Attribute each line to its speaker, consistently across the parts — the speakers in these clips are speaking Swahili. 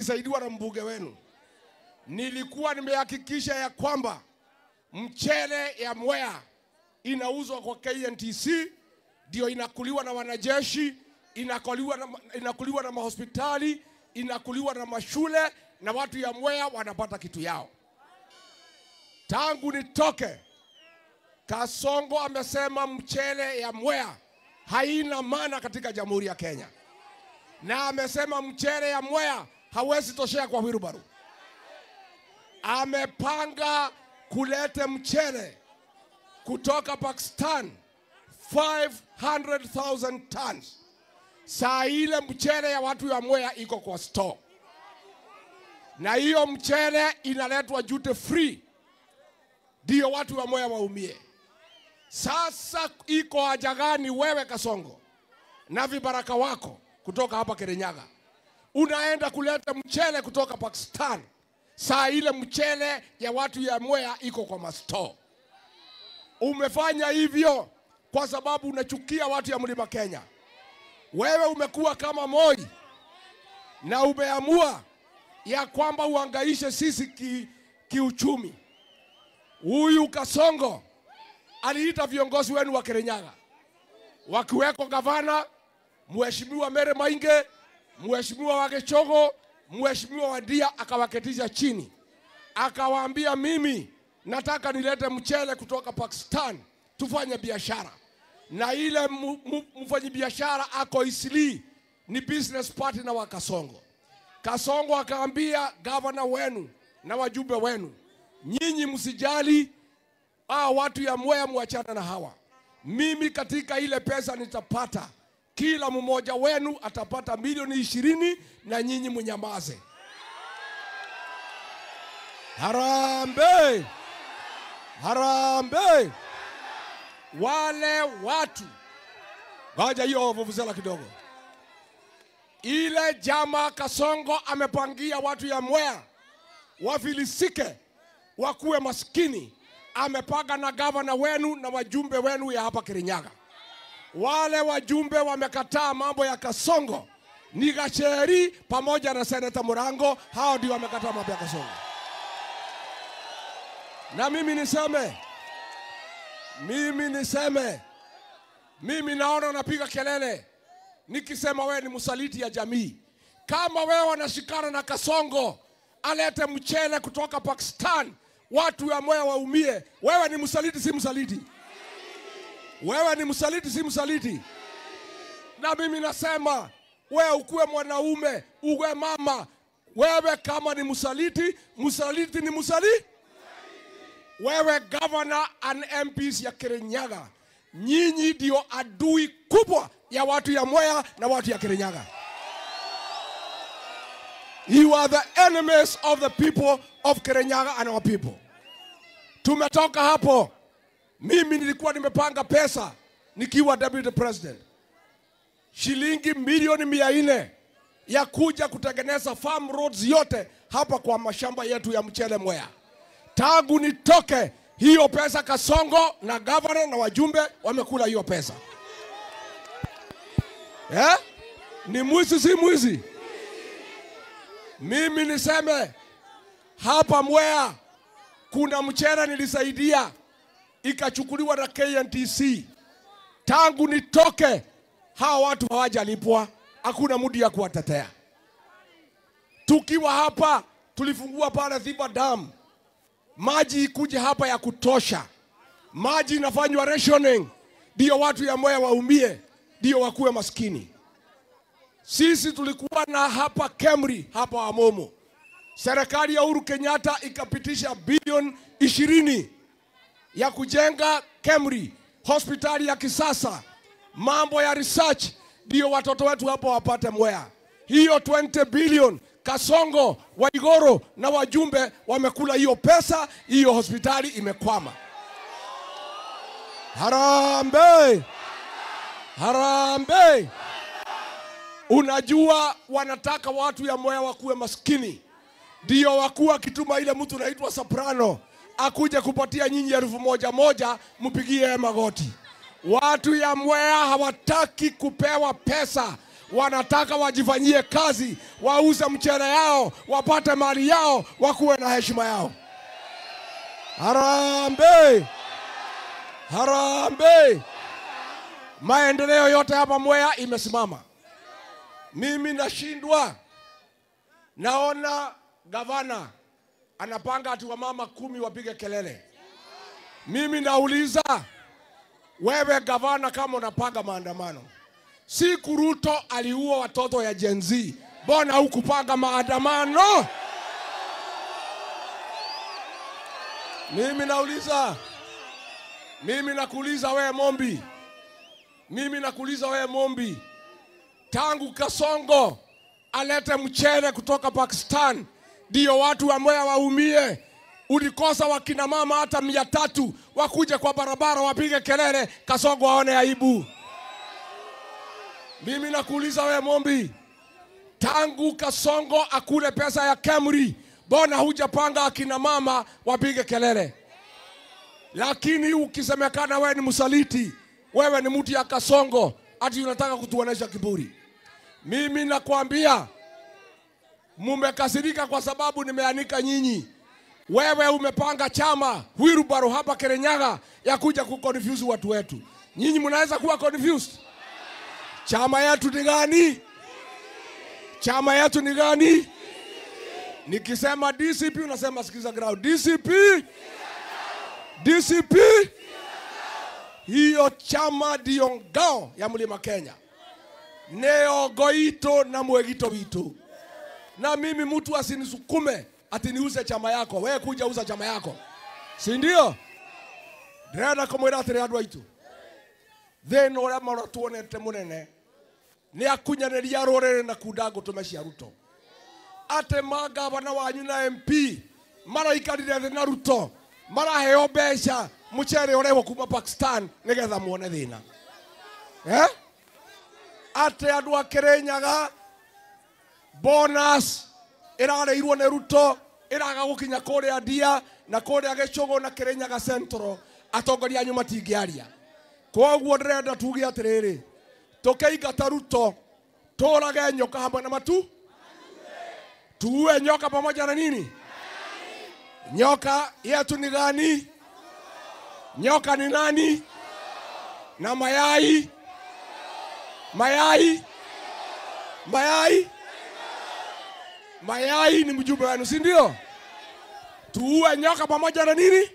Speaker 1: nikisaidiwa na mbunge wenu, nilikuwa nimehakikisha ya kwamba mchele ya Mwea inauzwa kwa KNTC, ndio inakuliwa na wanajeshi, inakuliwa na mahospitali, inakuliwa na mashule, na watu ya Mwea wanapata kitu yao. Tangu nitoke, Kasongo amesema mchele ya Mwea haina maana katika Jamhuri ya Kenya, na amesema mchele ya Mwea hawezi toshea kwa wheelbarrow. Amepanga kulete mchele kutoka Pakistan 500,000 tons. Saa ile mchele ya watu ya Mwea iko kwa store, na hiyo mchele inaletwa duty free, ndio watu wa Mwea waumie. Sasa iko haja gani wewe Kasongo na vibaraka wako kutoka hapa Kirinyaga unaenda kuleta mchele kutoka Pakistan, saa ile mchele ya watu ya Mwea iko kwa masto? Umefanya hivyo kwa sababu unachukia watu ya Mlima Kenya. Wewe umekuwa kama Moi na umeamua ya kwamba uhangaishe sisi kiuchumi. Huyu Kasongo aliita viongozi wenu wa Kirinyaga, wakiweko gavana Mheshimiwa Mere Mainge, Mheshimiwa Wagechogo, Mheshimiwa Wadia, akawaketisha chini, akawaambia mimi nataka nilete mchele kutoka Pakistan tufanye biashara. Na ile mfanyi biashara ako Isili ni business partner wa Kasongo. Kasongo akaambia gavana wenu na wajumbe wenu, nyinyi msijali, watu ya Mwea muachana na hawa. Mimi katika ile pesa nitapata, kila mmoja wenu atapata milioni 20 na nyinyi mnyamaze. Harambe! Harambe! Wale watu waja hiyo vuvuzela kidogo. Ile jama Kasongo amepangia watu ya Mwea wafilisike, wakuwe maskini. Amepanga na gavana wenu na wajumbe wenu ya hapa Kirinyaga. Wale wajumbe wamekataa mambo ya Kasongo ni Gacheri pamoja na Senator Murango, hao ndio wamekataa mambo ya Kasongo. Na mimi niseme, mimi naona napiga kelele nikisema wewe ni msaliti ya jamii. Kama wewe unashikana na Kasongo alete mchele kutoka Pakistan watu ya Mwea waumie, wewe ni msaliti si msaliti? Wewe ni msaliti si msaliti? Na mimi nasema wewe ukuwe mwanaume, uwe mama, wewe kama ni msaliti, msaliti ni msaliti. Wewe governor and MPs ya Kirinyaga, nyinyi ndio adui kubwa ya watu ya Mwea na watu ya Kirinyaga. You are the enemies of the people of Kirinyaga and our people. Tumetoka hapo, mimi nilikuwa nimepanga pesa nikiwa deputy president, shilingi milioni 400 ya kuja kutengeneza farm roads yote hapa kwa mashamba yetu ya mchele Mwea. Tangu nitoke, hiyo pesa Kasongo na governor na wajumbe wamekula hiyo pesa. Ni mwizi si mwizi? Mimi niseme hapa Mwea kuna mchele nilisaidia ikachukuliwa na KNTC. Tangu nitoke hawa watu hawajalipwa, hakuna mudi ya kuwatetea. Tukiwa hapa tulifungua pale Thiba Dam, maji ikuje hapa ya kutosha. Maji inafanywa rationing, ndio watu ya Mwea waumie, ndio wakuwe maskini. Sisi tulikuwa na hapa Kemri, hapa Amomo. Serikali ya Uhuru Kenyatta ikapitisha bilioni 20 ya kujenga Kemri, hospitali ya kisasa, mambo ya research, ndio watoto wetu hapo wapate Mwea. Hiyo 20 billion Kasongo, Waigoro na wajumbe wamekula hiyo pesa, hiyo hospitali imekwama. Harambe! Harambe! Unajua wanataka watu ya Mwea wakuwe maskini, ndio wakuwa kituma ile mtu naitwa Soprano akuje kupatia nyinyi 1,000 mpigie magoti. Watu ya Mwea hawataki kupewa pesa, wanataka wajifanyie kazi, wauze mchele yao, wapate mali yao, wakuwe na heshima yao. Harambee! Harambee! Maendeleo yote hapa Mwea imesimama. Mimi nashindwa. Naona gavana anapanga ati wamama 10 wapige kelele. Mimi nauliza, wewe gavana, kama unapanga maandamano, siku Ruto aliua watoto ya Gen Z, mbona hukupanga maandamano? Mimi nauliza. Mimi nakuuliza wewe Mombi. Mimi nakuuliza wewe Mombi. Tangu Kasongo alete mchele kutoka Pakistan ndio watu wa Mwea waumie, ulikosa wakina mama hata 300 wakuje kwa barabara wapige kelele Kasongo waone aibu. Mimi nakuuliza wewe Mombi, tangu Kasongo akule pesa ya Kemri, mbona hujapanga akina mama wapige kelele? Lakini ukisemekana wewe ni msaliti, wewe ni mtu ya Kasongo, ati unataka kutuonesha kiburi. Mimi nakwambia, mumekasirika kwa sababu nimeanika nyinyi. Wewe umepanga chama Wilbaro hapa Kirinyaga ya kuja kuconfuse watu wetu. Nyinyi mnaweza kuwa confused? Chama yetu ni gani? Chama yetu ni gani? Nikisema DCP unasema sikiza ground. DCP? DCP? Hiyo chama ndio ngao ya Mlima Kenya. Neo goito na mwegito vitu. Na mimi mtu asinisukume ati niuze chama yako. Wewe kuja uza chama yako, si ndio? Ndĩrenda kũmwĩra atĩrĩ andũ aitũ, thĩna ũrĩa maratuonete mũnene nĩ akunyanĩria rũrĩrĩ na kunda ngũtũme cia Ruto. Atĩ magavana wanyu na MP maraikarire thĩ na Ruto, maraheo mbeca mũcere ũrehwo kuma Pakistan nĩgetha muone thĩna. Atĩ andũ a Kirinyaga bonus ĩrareirwo nĩ Ruto, ĩraga gũkinya kũrĩa Ndia na kũrĩa Gĩcũgũ na Kirinyaga Central, atongoria anyu matingĩaria. Koguo ndĩrenda tuge atĩrĩrĩ, tũkĩingata Ruto tũrage nyoka hamwe na matu, tuue nyoka pamoja na nini? Nyoka yetu ni gani? Nyoka ni nani? Na mayai? Mayai? Mayai? Mayai ni mjumbe wenu, si ndio? Tuue nyoka pamoja na nini?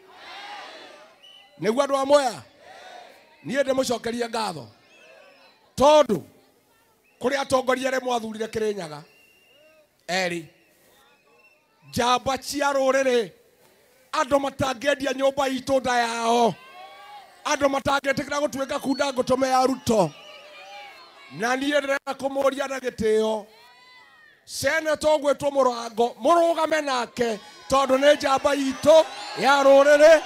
Speaker 1: Nĩguo andũ a Mwea niĩ ndĩmũcokerie ngatho tondũ kũrĩ atongoria arĩa mwathurire Kirinyaga eri njamba cia rũrĩrĩ, andũ matangĩendia nyũmba itũ nda yao, andũ matangĩtĩkĩra gũtuĩka kunda ngũtũme ya Ruto. Na niĩ ndĩrenda kũmũria na gĩtĩo Senator gwĩtwo Mũrango, mũrũgame nake tondũ nĩ njamba itũ ya rũrĩrĩ.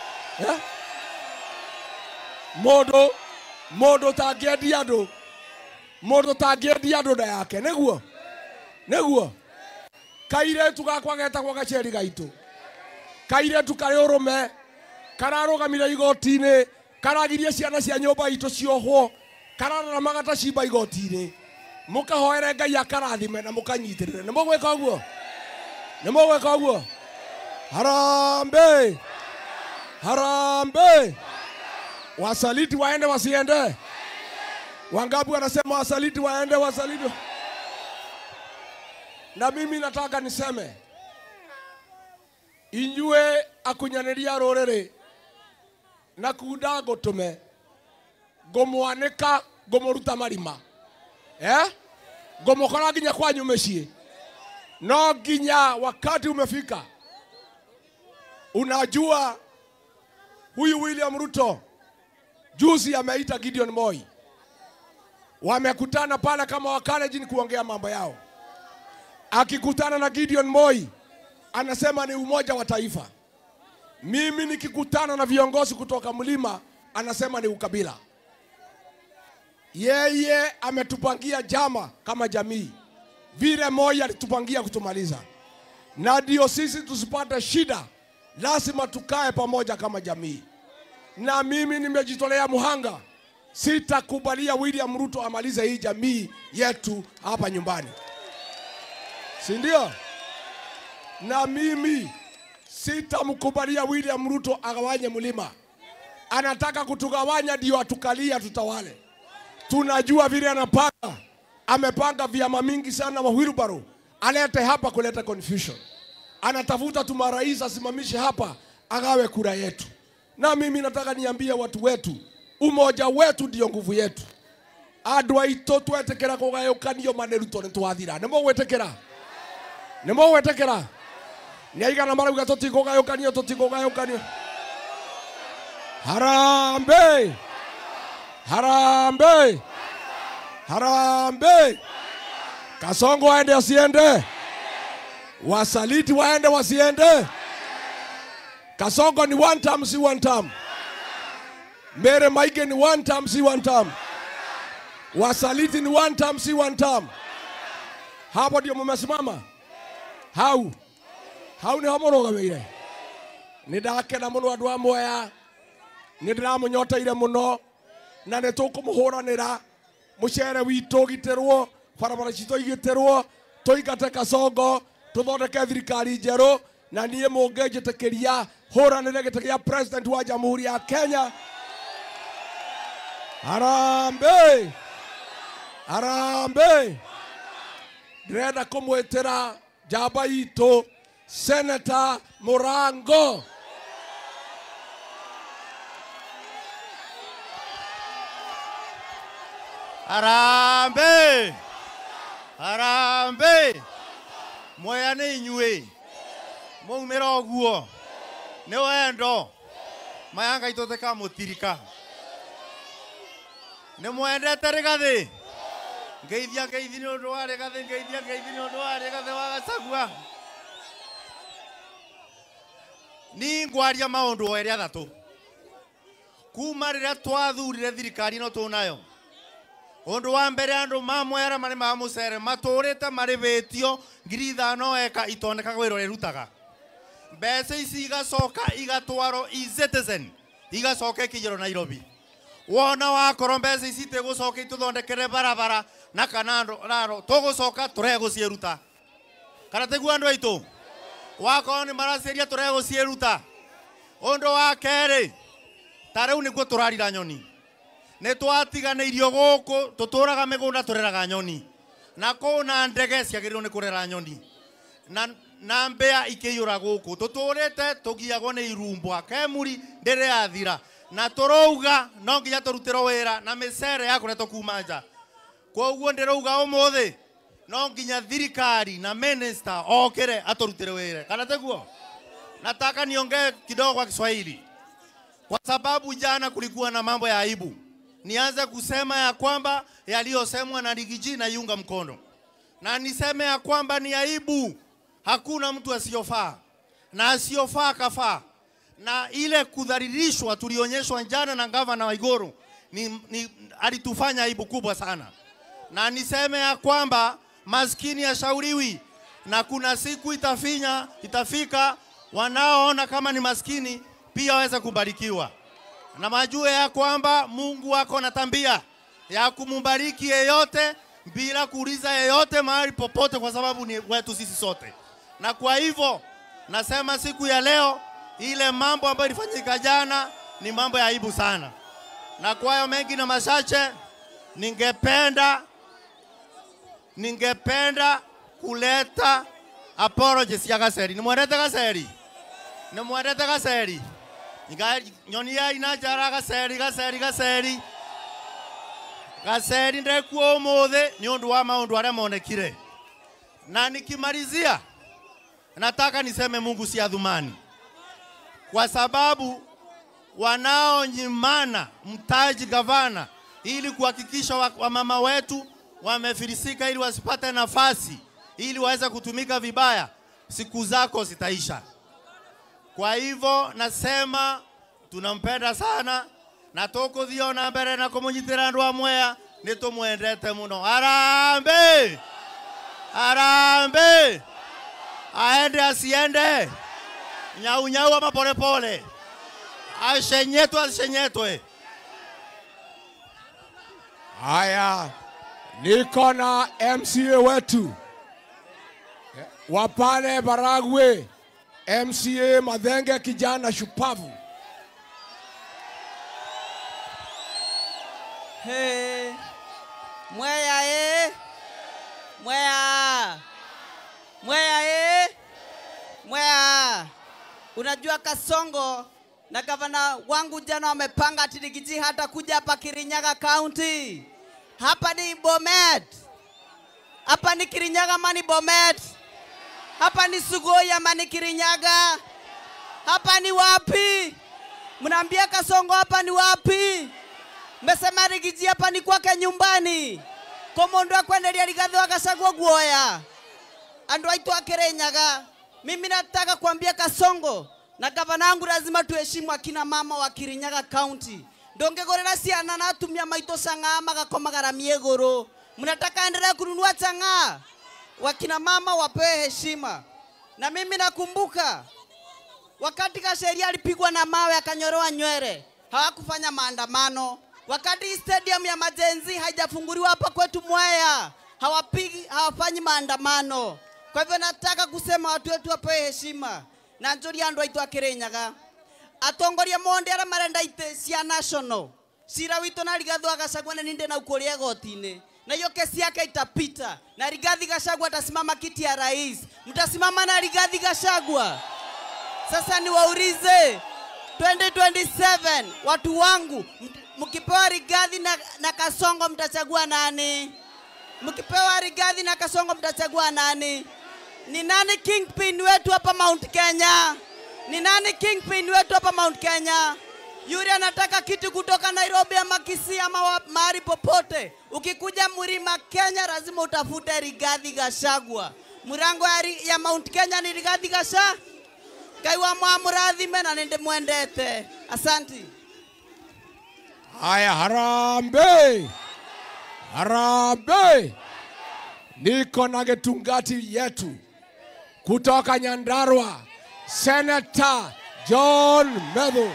Speaker 1: Mũndũ tangĩendia andũ, mũndũ tangĩendia andũ nda yake, nĩguo kairĩtu gakwa getagwo Gacheri gaitũ, kairĩtu karĩ ũrũme, kararũgamire igoti-inĩ, karagirie ciana cia nyũmba itũ ciohwo, kararora magata cimba igoti-inĩ, mũkahoere Ngai akarathime na mũkanyitĩrĩre. Nĩ mũgwĩka ũguo? Nĩ mũgwĩka ũguo? Harambee! Harambee! Wasaliti waende wasiende? Wangapi wanasema wasaliti waende wasaliti? Na mimi nataka niseme, inyue akunyanĩria rũrĩrĩ na kunda ngũtũme, ngũmwanĩka ngũmũruta marima, ngũmũkora nginya kwanyu mũciĩ. No nginya wakati umefika. Unajua huyu William Ruto juzi ameita Gideon Moi, wamekutana pale kama Wakalenjin kuongea mambo yao. Akikutana na Gideon Moi anasema ni umoja wa taifa. Mimi nikikutana na viongozi kutoka mlima anasema ni ukabila. Yeye ametupangia jama kama jamii, vile Moi alitupangia kutumaliza. Na ndio sisi tusipate shida, lazima tukae pamoja kama jamii. Na mimi nimejitolea muhanga Sitakubalia William Ruto amalize hii jamii yetu hapa nyumbani. Si ndio? Na mimi sitamkubalia William Ruto agawanye mlima. Anataka kutugawanya ndio atukalia tutawale. Tunajua vile anapanga. Amepanga vyama mingi sana wa wheelbarrow. Alete hapa kuleta confusion. Anatafuta tumarais asimamishe hapa agawe kura yetu. Na mimi nataka niambie watu wetu, umoja wetu ndio nguvu yetu. Andũ aitũ twetekera kũgayũkanio maneruto nĩ twathira. Nĩ mũgwĩtĩkĩra? Nĩ mũgwĩtĩkĩra? Nĩ aigana marauga tũtikũgayũkanio. Harambee! Harambee! Harambee! Kasongo waende asiende? Wasaliti waende wasiende? Kasongo ni one term si one term. Mere Maige ni one term si one term. Wasaliti ni one term si one term. Hapo ndio mmesimama? Hau ni hamoroga weire. Nidakena muno andu a Mwea. Nindiramunyoteire muno na nĩtũkũmũhũranĩra mũcere witũ ũgitĩrwo, barabara citũ igitĩrwo, tũingate Kasongo, tũthondeke thirikari njerũ, na niĩ mũngĩnjĩtĩkĩria hũranĩre gĩtĩ gĩa president wa Jamhuri ya Kenya. Harambee! Harambee! Ndĩrenda kũmwĩtĩra njamba itũ Senator Mũrango.
Speaker 2: Harambee! Harambee! Mwea nĩ inyuĩ. Mwaumĩra ũguo. Nĩ wendo. Mayanga itũ tĩkamũtirika. Nĩ mwendete Rigathĩ. Ngeithia nĩ ũndũ wa Rigathĩ, ngeithia nĩ ũndũ wa Rigathĩ wa Gachagua. Ni ngwaria maũndũ o erĩ athatũ. Kuma rĩrĩa twathurire thirikari ĩno tũnayo. Ũndũ wa mbere andũ mamwera marĩ ma mũcere matũrĩte marĩbĩtio 5,000 eka itondeka wĩra rĩrutaga. Mbeca ici igacoka igatwarwo e-Citizen igacoka ikĩigĩrwo Nairobi. Wona wakorwo mbeca ici itigũcoka itũthondekere barabara na kanando tũgũcoka tũregũcieruta. Kana tiguo andũ aitũ? Wakorwo nĩ maraciria tũregũcieruta. Ũndũ wa kerĩ, ta rĩu nĩkuo tũrarira nyoni. Nĩ twatiganĩirio gũkũ tũtũraga mĩgũnda tũreraga nyoni. Na kũna ndege ciagĩrĩirwo nĩ kũrera nyoni. Na mbĩa ikĩiyũra gũkũ. Tũtũrĩte tũgiagwo nĩ irumbwa. Kemuri ndĩrĩ yathira. Na tũrauga no nginya tũrutĩrwo wĩra na mĩcere ya kũretwo kuma nja. Koguo ndĩrauga ũmũthĩ no nginya thirikari na minister okĩre atũrutĩre wĩra. Kana teguo? Nataka niongee kidogo kwa Kiswahili. Kwa sababu jana kulikuwa na mambo ya aibu. Nianze kusema ya kwamba yaliyosemwa na Rigiji na yunga mkono. Na niseme ya kwamba ni aibu. Hakuna mtu asiyofaa. Na asiyofaa kafaa. Na ile kudhalilishwa tulionyeshwa jana na gavana Waiguru alitufanya aibu kubwa sana. Na niseme ya kwamba maskini hashauriwi. Na kuna siku itafika wanaoona kama ni maskini pia waweza kubarikiwa. Na majue ya kwamba Mungu wako na tabia ya kumbariki yeyote bila kuuliza yeyote mahali popote, kwa sababu ni wetu sisi sote. Na kwa hivyo nasema siku ya leo ile mambo ambayo ilifanyika jana ni mambo ya aibu sana. Na kwa hiyo mengi na machache ningependa kuleta apologies ya Gacheri. Nimwendete Gacheri. Nimwendete Gacheri. Nyoni ya inajara Gacheri. Gacheri ndekuo ũmũthĩ ni ũndũ wa maũndũ arĩa monekire. Na nikimalizia nataka niseme Mungu si adhumani. Kwa sababu wanaonyimana mtaji gavana ili kuhakikisha wamama wetu wamefilisika ili wasipate nafasi ili waweze kutumika vibaya, siku zako zitaisha. Kwa hivyo nasema tunampenda sana na tũkũthiĩ na mbere na kũmũnyitĩra andũ a Mwea nĩtũmwendete mũno. Harambee! Harambee! Aende asiende. Nyau ama pole pole. Ashenyetwe.
Speaker 1: Haya, niko na MCA wetu Wapane Baragwe, MCA Madhenge, kijana shupavu.
Speaker 3: Hey, Mwea Mwea Mwea Mwea. Unajua Kasongo na gavana wangu jana wamepanga ati Rigiji hata kuja hapa Kirinyaga County. Hapa ni Bomet. Hapa ni Kirinyaga mani Bomet. Hapa ni Sugoi mani Kirinyaga. Hapa ni wapi? Mnaambia Kasongo hapa ni wapi? Mesema Rigiji hapa ni kwake nyumbani. Komondo akwendelia Rigathi wa Gachagua guoya. Andu aitu wa Kirinyaga. Mimi nataka kuambia Kasongo na gavana wangu lazima tuheshimu akina mama wa Kirinyaga County. Ndongegorera ciana na atumia maito sanga magakomagara miegoro. Mnataka endelea kununua changa. Wakina mama wapewe heshima. Na mimi nakumbuka wakati Kasheria alipigwa na mawe akanyoroa nywele, hawakufanya maandamano. Wakati stadium ya Majenzi haijafunguliwa hapa kwetu Mwea, hawafanyi maandamano. Kwa hivyo nataka kusema watu wetu wapewe heshima. Na njuri andu aitu a Kirinyaga atongoria monde ara marenda ite cia national cira wito na Rigathi wa Gachagua na ninde na ukuria gotini, na hiyo kesi yake itapita na Rigathi Gachagua atasimama kiti ya rais. Mtasimama na Rigathi Gachagua? Sasa niwaulize 2027 watu wangu, mkipewa Rigathi na Kasongo mtachagua nani? Mkipewa Rigathi na Kasongo mtachagua nani? Ni nani kingpin wetu hapa Mount Kenya? Ni nani kingpin wetu hapa Mount Kenya? Yule anataka kitu kutoka Nairobi ama Kisii ama mahali popote. Ukikuja Mlima Kenya lazima utafute Rigathi Gachagua. Murango ya Mount Kenya ni Rigathi Gachagua. Kaiwa mwamurathime na nende mwendete. Asanti.
Speaker 1: Haya, harambe. Harambe. Niko na getungati yetu kutoka Nyandarua, Senator John Medho.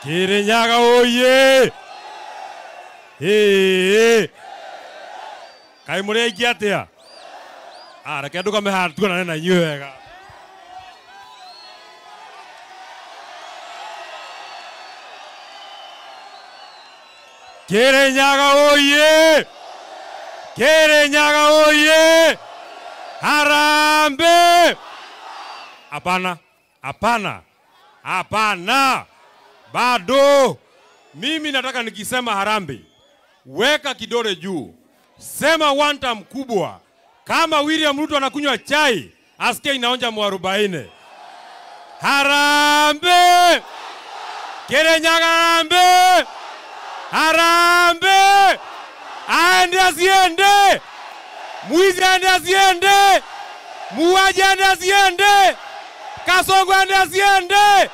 Speaker 4: Kirinyaga oye! Kai muregi atia? Reke andu kamehara tuonane na inyuĩ wega. Kirinyaga oye! Kirinyaga oye! Harambe! Hapana, hapana, hapana. Bado mimi nataka nikisema harambe, weka kidole juu, sema one time kubwa. Kama William Ruto anakunywa chai, asikie inaonja mwarobaini. Harambe! Kirinyaga harambe! Harambe! Aende asiende! Mwizi aende asiende! Muuaji aende asiende! Kasongo aende asiende!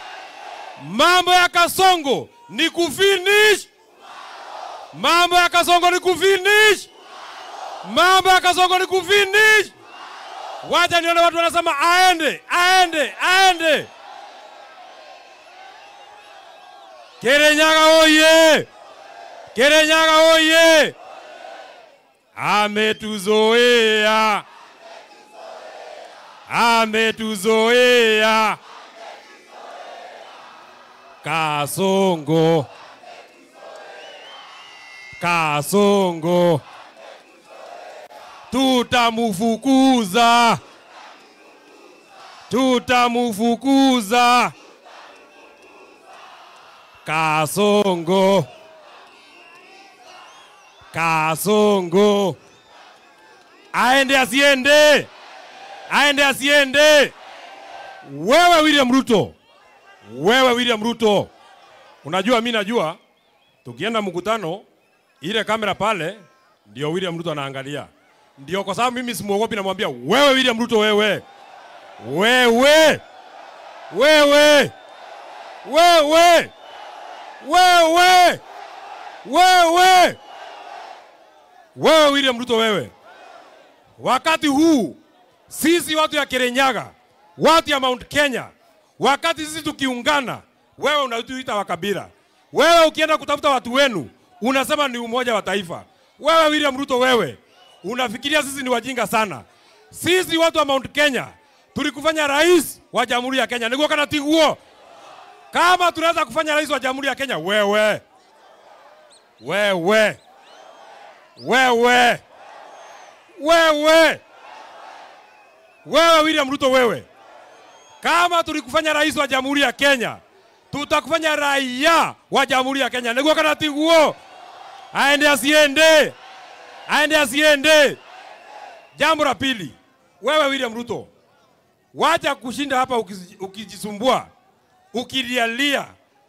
Speaker 4: Mambo ya Kasongo ni kufinish! Mambo ya Kasongo ni kufinish! Mambo ya Kasongo ni kufinish! Wacha nione watu wanasema aende, aende, aende! Kirinyaga oye! Kirinyaga oye! Ametuzoea! Ametuzoea! Kasongo! Kasongo! Tutamufukuza! Tutamufukuza! Kasongo! Kasongo! Aende asiende! Aende asiende! Wewe William Ruto! Wewe William Ruto! Unajua mimi najua tukienda mkutano ile kamera pale ndio William Ruto anaangalia. Ndio kwa sababu mimi simuogopi, namwambia wewe William Ruto wewe. Wewe! Wewe! Wewe! Wewe! Wewe! Wewe William Ruto wewe. Wakati huu sisi watu ya Kirinyaga, watu ya Mount Kenya Wakati sisi tukiungana, wewe unatuita wa kabila. Wewe ukienda kutafuta watu wenu, unasema ni umoja wa taifa. Wewe William Ruto, wewe unafikiria sisi ni wajinga sana. Sisi watu wa Mount Kenya tulikufanya rais wa Jamhuri ya Kenya. Niguo kana tiguo. Kama tunaweza kufanya rais wa Jamhuri ya Kenya, wewe William Ruto, wewe kama tulikufanya rais wa Jamhuri ya Kenya, tutakufanya raia wa Jamhuri ya Kenya. Niguo kana tiguo. Aende asiende. Jambo la pili, wewe William Ruto, wacha kushinda hapa ukijisumbua, ukilialia,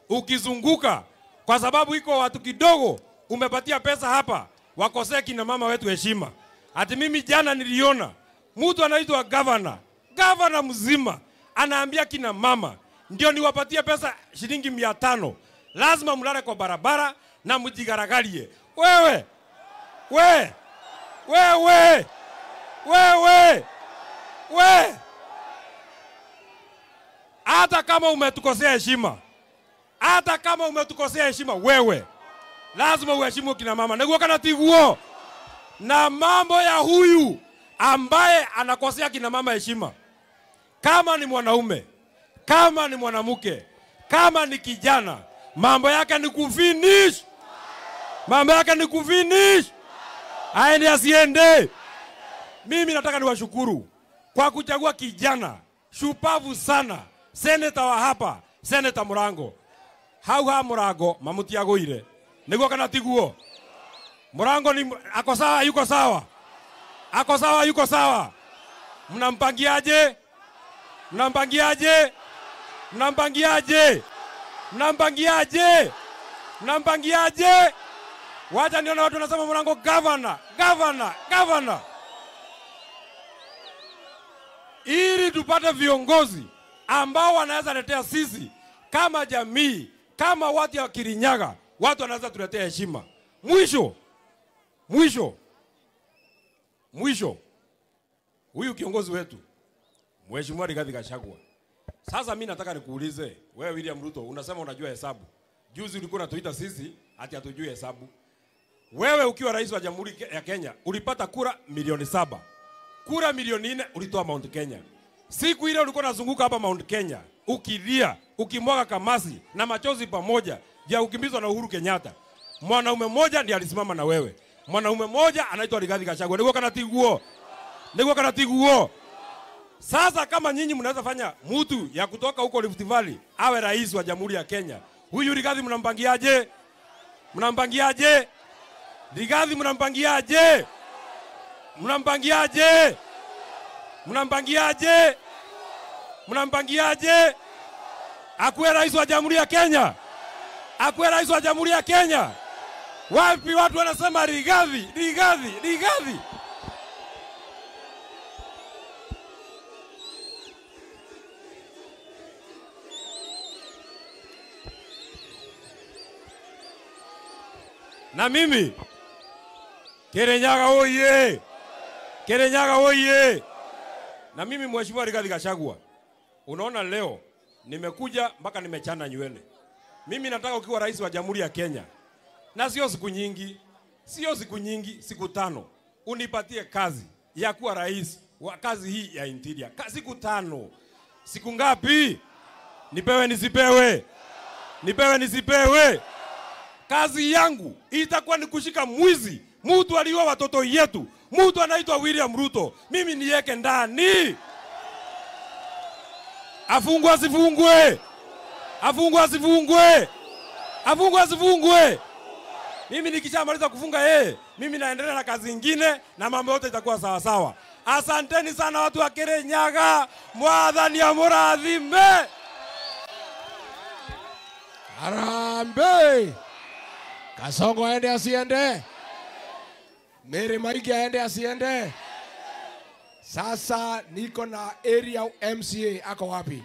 Speaker 4: ukizunguka, kwa sababu iko watu kidogo umepatia pesa hapa wakosea kina mama wetu heshima. Ati mimi jana niliona mtu anaitwa governor mzima anaambia kina mama ndio niwapatie pesa shilingi 500 lazima mlale kwa barabara na mjigaragalie. Wewe hata kama umetukosea heshima, wewe lazima uheshimu kina mama. Niguo kana tiguo. Na mambo ya huyu ambaye anakosea kina mama heshima, kama ni mwanaume, kama ni mwanamke, kama ni kijana, mambo yake ni kufinish. Aende asiende. Mimi nataka niwashukuru kwa kuchagua kijana shupavu sana, seneta wa hapa, seneta Murango. Hau Murango mamutiagoire. Niguo kana tiguo. Murango ni ako sawa, yuko sawa. Mnampangiaje? Wacha niona watu wanasema Murango governor. Ili tupate viongozi ambao wanaweza letea sisi kama jamii, kama watu wa Kirinyaga, watu wanaweza tuletea heshima. Mwisho. Huyu kiongozi wetu, Mheshimiwa Rigathi Gachagua. Sasa mimi nataka nikuulize, wewe William Ruto, unasema unajua hesabu. Juzi ulikuwa unatuita sisi ati hatujui hesabu. Wewe ukiwa rais wa Jamhuri ya Kenya, ulipata kura milioni 7. Kura milioni 4 ulitoa Mount Kenya. Siku ile ulikuwa unazunguka hapa Mount Kenya, ukilia, ukimwaga kamasi na machozi pamoja, ya ukimbizwa na Uhuru Kenyatta. Mwanaume mmoja ndiye alisimama na wewe. Mwanaume mmoja anaitwa Rigathi Gachagua. Niguo kana tiguo. Sasa kama nyinyi mnaweza fanya mtu ya kutoka huko Rift Valley awe rais wa Jamhuri ya Kenya, huyu Rigathi mnampangiaje? Rigathi mnampangiaje? Akuwe rais wa Jamhuri ya Kenya. Wapi watu wanasema Rigathi. Na mimi Kirinyaga oye. Na mimi Mheshimiwa Rigathi Gachagua, unaona leo nimekuja mpaka nimechana nywele. Mimi nataka ukiwa rais wa Jamhuri ya Kenya, na sio siku nyingi, siku 5, unipatie kazi ya kuwa rais wa kazi hii ya interior. Siku 5. Siku ngapi? Nipewe nisipewe. Kazi yangu itakuwa ni kushika mwizi, mtu aliua watoto yetu, mtu anaitwa William Ruto. Mimi niweke ndani. Afungwe asifungwe. Mimi nikishamaliza kufunga mimi naendelea na kazi nyingine na mambo yote itakuwa sawa sawa. Asanteni sana watu wa Kirinyaga. Mwathani amurathime.
Speaker 1: Harambee. Kasongo aende asiende. Mary Maigi aende asiende. Sasa niko na area MCA, ako wapi?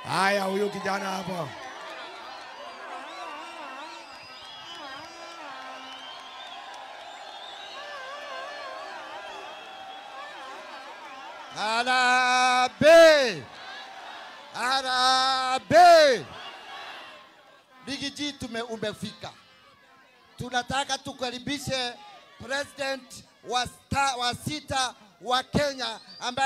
Speaker 1: Haya, huyo kijana hapo.
Speaker 5: Harambee. Harambee! Rigiji umefika. Tunataka tukaribishe president wa sita wa Kenya ambaye